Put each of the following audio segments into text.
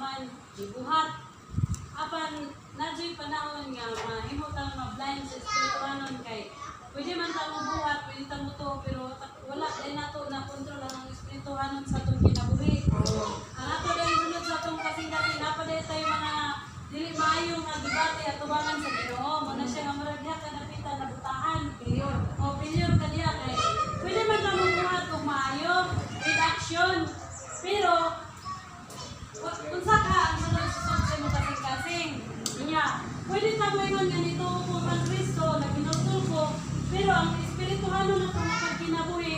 man gibuhat. Apan nadyo'y panahon nga mahimo tang ma-blind sa espirituhanon kay pwede man ta mo buhat, pwede ta mo to, pero wala dahil nato na kontrol ang espirituhanon sa atong kinabuhi. Ang ato dahil sunod sa atong kasing-kasing, napaday tayo mga dili maayong nga debate at tubangan sa Ginoo. Muna siya nga maragya ka napita na butahan. O failure ka niya kay pwede man ta mo buhat kung maayo, with action. Pero unsa ka ang sunod-sunod sa mo kasing-kasing. Niya, pwede ta mo ingon ganito kung ang Kristo na ginutulko, pero ang espirituhanon na itong pagkinabuhi,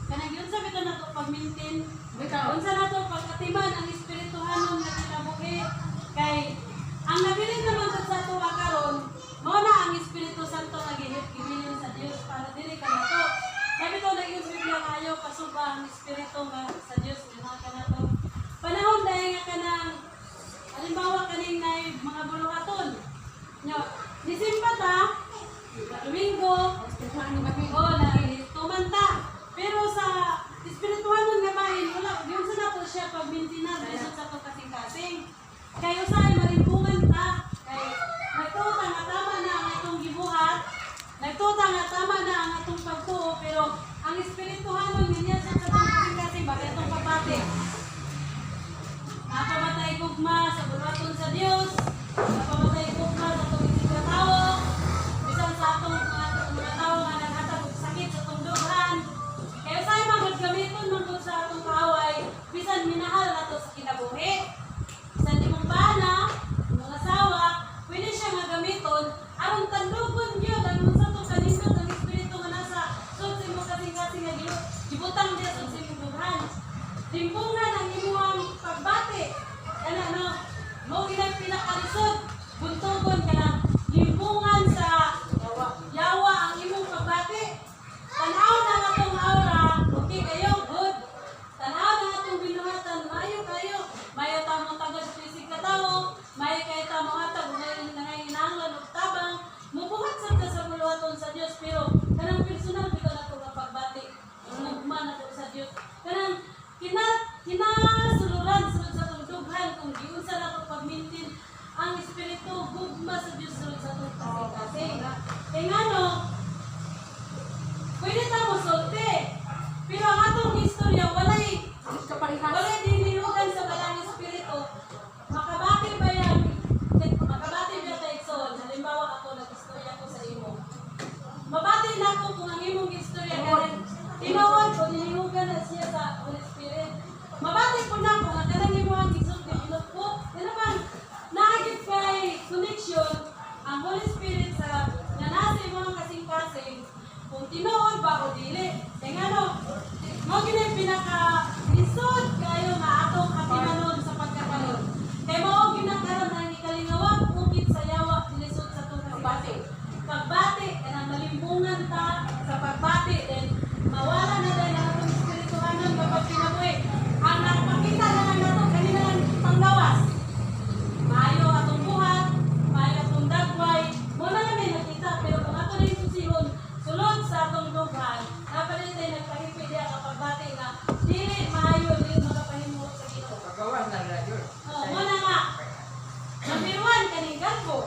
kanang yun sabi ka na ito pag-maintain, unsa na ito pagkatiman ang espirituhanon na kinabuhi, kay ang nabilin naman ito sa ito karon, mo na ang Espiritu Santo na gibilin sa Diyos para dili ka na ito. Sabi ito, nag-ius Biblia kayo, pasuba ang Espiritu sa Diyos, ginawa ka na ito. Panahon dahil nga ka ng, halimbawa kaning na mga buluhaton, nyo, nisimpa ta, Domingo, tumanta. Pero sa espirituhanon nga bahin, wala, yun sa nato siya pag-mintinar, resot sa ito kasing-kasing. Kaya sa'yo, marimpungan ta. Kaya nagtuta nga tama na ang itong gibuhat, nagtuta nga tama na ang itong pagtuo, pero ang espirituhanon niya sa ito kasing-kasing, bakit itong papati? Napamatay gugma sa bulaton sa Diyos, napamatay gugma sa itong isip na tao, bisan sa itong mga tao nga naghatag og sakit sa itong dughan. Kaya sa'yo magagamiton man po sa itong kaaway, bisan minahal na ito sa kinabuhi. Sa timong bana, mga asawa, pwede siya nga gamiton, aron tandugon yun, ang sa itong kanindot, ang espiritu nga nasa sulsi mo kasing-kasing nga gibutang diya sa sulsi mo dughan. Timpungan ang imuhang pagbati. Ano, mo ginang pinakalisod, buntugon ka lang. Timpungan sa yawa ang imong pagbati. Tanaw na nga itong aura, okay kayo, good. Tanaw na nga itong binuhatan, mayo kayo. Mayo tamang tagas pisig ka tao, mayo kayo tamang atag, nanginanglan o tabang. Mubuhat sa buluhaton sa Diyos, pero kanang personal dito na ito nga pagbati. Nagman ako sa Diyos. Kanang kinasuluran sa tugdughan kung giunsa na ito pag-maintain ang espiritu gugma sa Diyos sulod sa itong kasing-kasing. Kaya nga no, pwede tamo solte, pero ang atong istorya walay dinilugan sa balang espiritu. Makabati ba yan? Makabati ba tayo son? Halimbawa ako, nag-istorya ko sa imo. Mabati na ako kung ang imong istorya ganun. Tinawag ko, dinilugan na siya sa Holy Spirit. Mabati ko na kung ang kanang imo ang isot na ilot ko. Yan naman, nakagit kay connection ang Holy Spirit sa nanasa mo ang kasing-kasing kung tinuod ba o dili. Kaya nga no, mo ginay pinaka-lisod kayo nga atong katimanon sa pagkakaroon. Kaya mo ginakaroon ang ikalingawag ukit sa yawa nilisod sa itong pagbati. Pagbati, kanang malimbungan ta sa pagbati, then mawala na dahil ang atong espirituhanon kapag pinabuhi. Ang nakapakita na lang nato, kanina lang panggawas. Maayo atong buhat, maayo atong dagway, mo na lang may nakita, pero kung ato na yung susihon, sulod sa atong dughan, napalit tayo nagpahipid diya kapag bati nga, dili maayo, dili makapahimot sa Ginoo. Pagawas na radyo. Mo na nga, number 1, kaning galbo.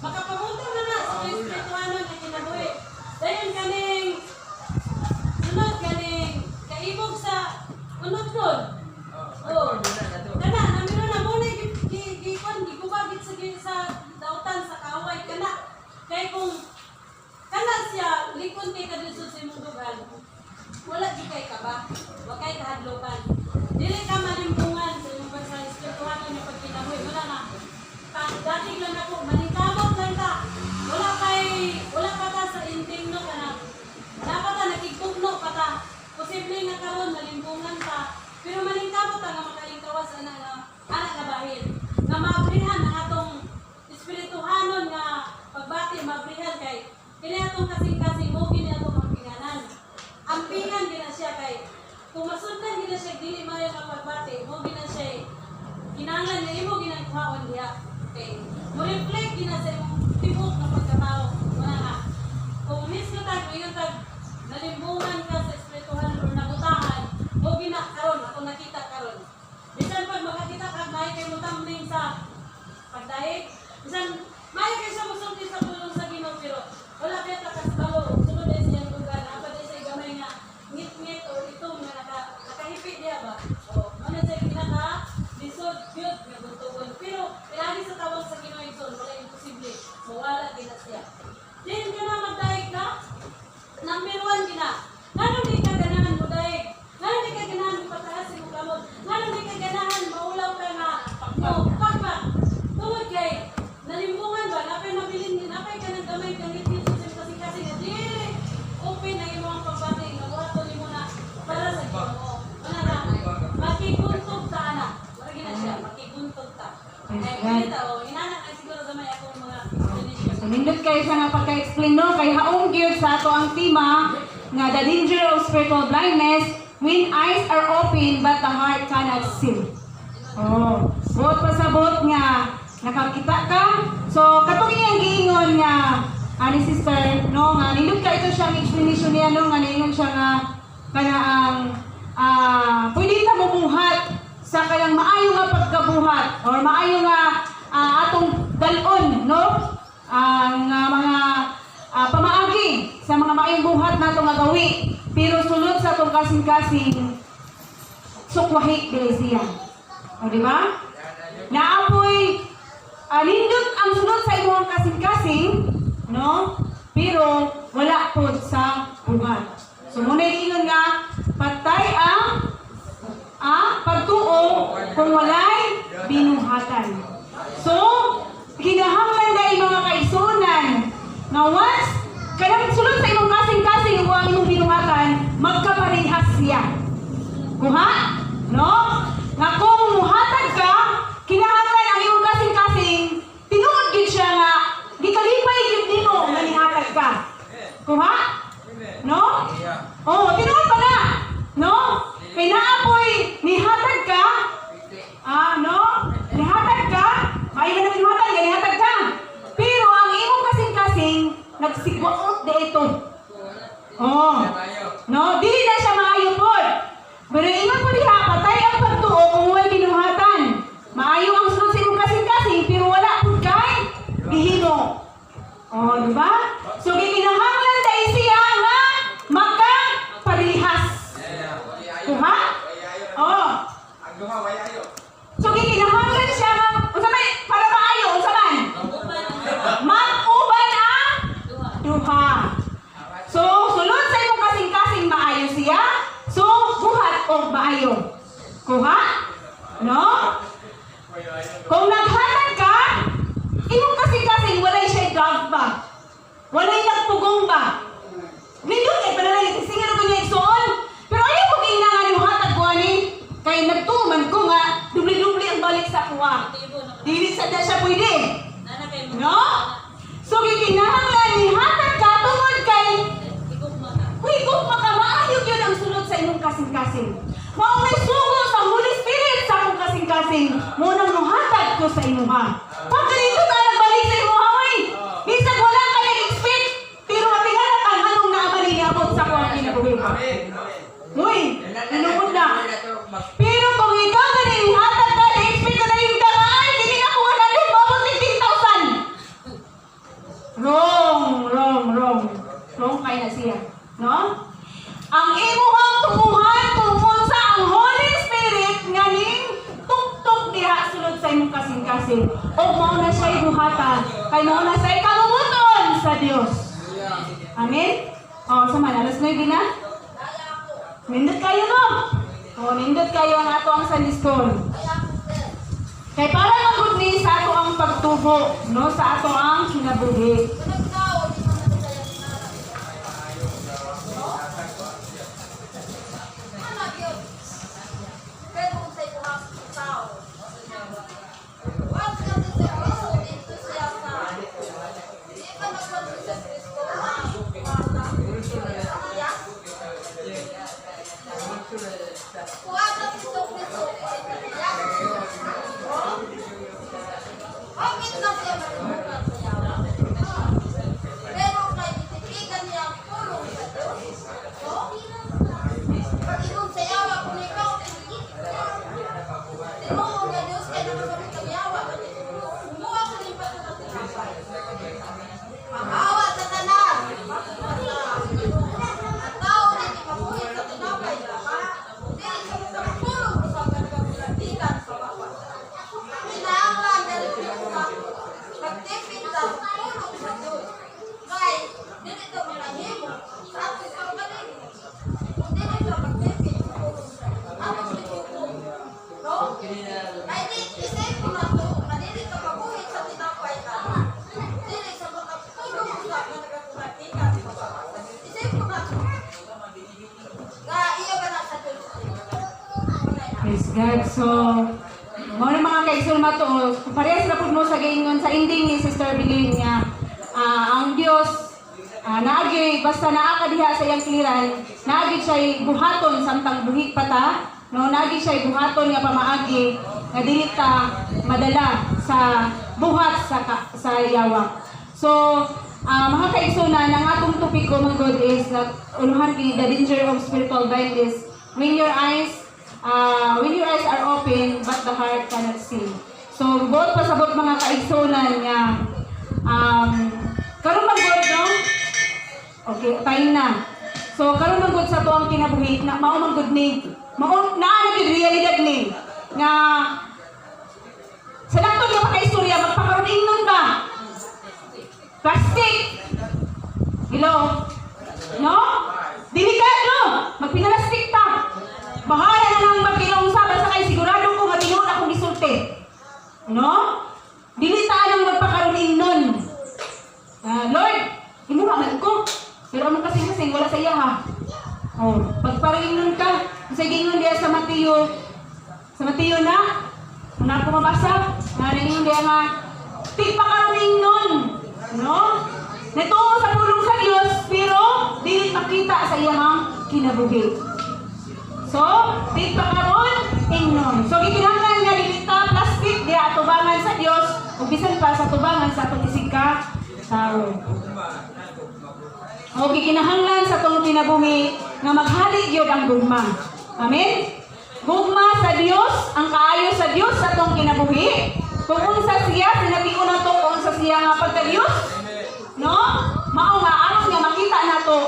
Makapamuntang na na sa espirituhanon na kinabuhi. Dahil kaning sunod kaning kaibog sa unod nun. Kana, namiro na muna gigubagit sa dautan sa kaaway kana. Kaya kung kana siya likon kay kadusod sa imong dugan, wala di kay ka ba? Wa kay kahadlokan. Dili ka malimpungan sa imong sa espirituhanon nga pagkinabuhi. Wala na. Dati lang ako, maningkamot lang ta. Wala pa ta sa intingno ka na. Dapat ta nakikugno pa ta. Posible nga karon malimpungan ta. Pero maningkamot ta nga makalingkawas anak nga bahin. Nga maabrihan ang atong espirituhanon nga pagbati, maabrihan kay kini atong kasing-kasing mo, kini atong ampinganan. Ampingan gina siya kay kung masundan gina siya dili mayo nga pagbati, mo gina siya kinahanglan niya imo ginagkuhaon diha. Okay. Mo-reflect gina sa imong tibok na pagkatao. Wala nga. Kung mismo tag, ngayon tag, nalimbungan ka sa espirituhan o nabutahan, mo ginakaroon, ako nakita karon. Bisan pag makakita ka, may kayo mo ganito, inanak ay siguro gamay akong mga explanation. So, nindot kayo sa nga pagka-explain, no? Kay haong gyud sa ato ang tema nga the danger of spiritual blindness when eyes are open but the heart cannot see. Oh, buot pasabot nga nakakita ka. So, katong iyang giingon nga ani sister, no, nga nindot ka ito siyang explanation niya, no, nga ningon siya nga kana ang pwede ta mabuhat sa kanang maayo nga pagkabuhat or maayo nga atong dalon, no? Ang mga pamaagi sa mga maayong buhat nato nga gawi, pero sulod sa atong kasing-kasing sukwahi dili siya. O di ba? Naapoy nindot ang sulod sa imong kasing-kasing, no? Pero wala pod sa buhat. So muna ingon nga patay ang pagtuo kung walay binuhatan. So, kinahanglan na yung mga kaigsunan na once kanang sulod sa imong kasing-kasing o ang imong binuhatan, magkaparehas siya. Kuha? No? Nga kung muhatag ka, kinahanglan ang imong kasing-kasing, tinuod gid siya nga, gikalipay gid nimo nga nihatag ka. Kuha? No? Oh, tinuod pa na. No? Kay naapoy nihatag ka, no? Nihatag ka, maayo na nihatag, nihatag ka. Pero ang imong kasing-kasing nagsigwaot de ito. Oh. No, dili na siya maayo pod. Pero ingon po diha, patay ang pagtuo kung wala binuhatan. Maayo ang sulod sa imong kasing-kasing pero wala pud kay gihimo. Oh, di ba? So gikinahanglan dai siya nga magkaparehas. Kuha? Oh. So gikinahanglan siya nga unsa may para maayo unsa man? Mag-uban ang duha. So sulod sa imong kasing-kasing maayo siya. So buhat og maayo. Kuha? No? Kung naghatag ka, imong kasing-kasing walay siya dog ba? Walay nagpugong ba? Nindot kay panalay singa ko niya igsoon. Pero ayaw ko ginangan yung hatag ko ani. Kay nagtuman ko nga dubli-dubli ang balik sa kuha. Dili sa da siya pwede. No? So gikinahanglan ni hatag ka tungod kay higugma ka maayo gyud ang sulod sa imong kasing-kasing. Mao may sugo sa Holy Spirit sa akong kasing-kasing. Mo nang muhatag ko sa imuha. Pag ganito ka nagbalik sa imuha oy. Bisag wala ka nag-expect pero matingala ka anong naabali niabot sa kuha kinabuhi. Uy, inubod na. Pero kung ikaw na nihatag ka, na-expect ka na yung damaan, hindi na kuha na din, mabot 15,000. Wrong. Wrong kaya na siya. No? Ang imuhang tumuhan tungkol sa ang Holy Spirit nga ning tuktok diha sulod sa imong kasing-kasing. O mao na siya ibuhatan. Kay mao na siya kalumuton sa Dios. Amen? O, sama na. Alas 9 na? Nindot kayo, no? O, nindot kayo ang ato ang Sunday school. Kay para magod ni sa ato ang pagtubo, no? Sa ato ang kinabuhi. Praise God. So, mga kaigsoon matuo, parehas na po mo sa gaingon sa ending ni Sister Bilin nga ang Dios naagi basta naa ka diha sa iyang kliran, naagi siya buhaton samtang buhi pa ta, no, naagi siya buhaton nga pamaagi nga dili ta madala sa buhat sa yawa. So mga kaigsunan, ang atong topiko mga God is uluhan kini the danger of spiritual blindness when your eyes are open but the heart cannot see. So buot pasabot mga kaigsunan nga karon mag-God, no? Okay, time na. So karon mag-God sa tuang kinabuhi na mao man-God ni mao naa na realidad ni nga sa laktod nga pakaistorya magpakaroon ingnon ba? Plastic. Hello? No? Delikado. Magpinalastik ta. Bahala na lang magkinausap sa kay sigurado ko matinuod akong gisulti. No? Dili ta nang magpakaroon nun. Lord, himuhaman ko. Pero ano kasing wala sa iya ha. Oh, pagparingnon ka. Sa gingon diya sa Mateo. Sa Mateo na. Kung ako mabasa, naringon diya nga pagpakaroon nun. No? Netungo sa pulong sa Dios pero dili makita sa iyang kinabuhi. So, tit pakaron ingnon. So gikinahanglan nga dili ta plastic diha atubangan sa Dios ug bisan pa sa tubangan sa atong isig ka tao. O gikinahanglan sa atong kinabuhi nga maghali gyud ang gugma. Amen. Gugma sa Dios, ang kaayo sa Dios sa atong kinabuhi. Kung unsa siya, sinabiun na to kung unsa siya nga pagka-Diyos, no? Mao nga, aron nga makita na to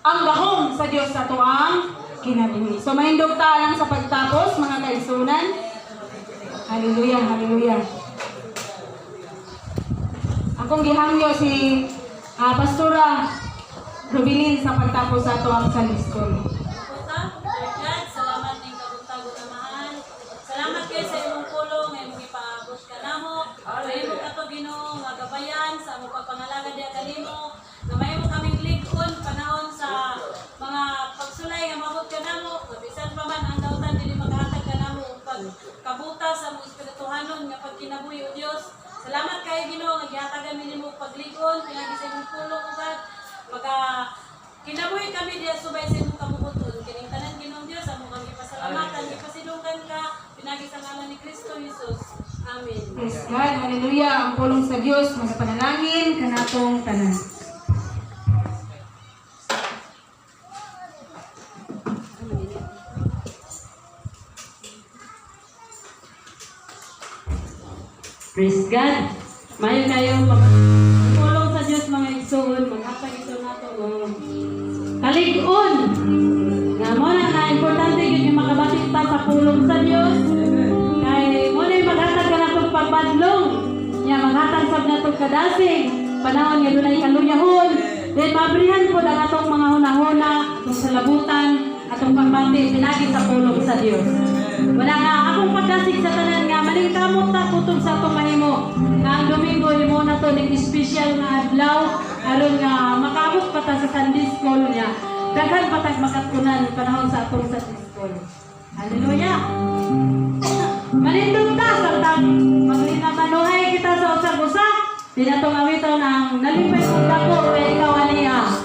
ang gahom sa Diyos sa to ang kinabuhi. So, mahindog ta lang sa pagtapos, mga kaigsunan. Hallelujah, hallelujah. Akong gihangyo si Pastora Rubilin sa pagtapos sa to ang Sunday School. Salamat ning kabutag na mahal. Salamat kayo sa imong pulong, nga imong ipaabot ka namo. Sa imong kato Ginoo nga gabayan sa among pagpangalaga diha kanimo. Nga mahimo kaming lig-on panahon sa mga pagsulay nga mabot ka namo. Bisan pa man ang dautan dili maghatag ka namo og pagkabuta sa among espirituhanon nga pagkinabuhi o Dios. Salamat kayo Ginoo nga gihatagan mi nimo pag-lig-on pinagi sa imong pulong ugad. Kinabuhi kami diya subay sa imong kabubuton. Kining tanan Ginoong Dios among kami pasalamatan, ipasidunggan ka pinagi sa ngalan ni Kristo Jesus. Amen. Praise God, hallelujah. Ang pulong sa Dios magapanalangin kanatong tanan. Praise God. Mayo kayo pulong sa Dios mga igsoon, maghatag ito nato kalig-on. Nga mo na importante yun yung makabatik ta sa pulong sa Dios. Kay mo na maghatag ka na itong pagbadlong. Nga maghatag sab na itong kadasig. Panahon nga doon ay kaluyahon. Then mabrihan po ang atong mga hunahuna, atong salabutan, atong pagbati, pinagi sa pulong sa Dios. Wala nga akong pagdasig sa tanan nga maling kamot ta kutog sa atong mahimo. Nga ang Domingo imo na to ning special nga adlaw aron nga makaabot pa ta sa Sunday School niya. Daghan pa tag makatunan panahon sa atong Sunday School. Hallelujah. Malindog ta samtang maglinabanuhay kita sa usag-usa. Dinatong awiton ang nalipay kong dako kay ikaw aniya.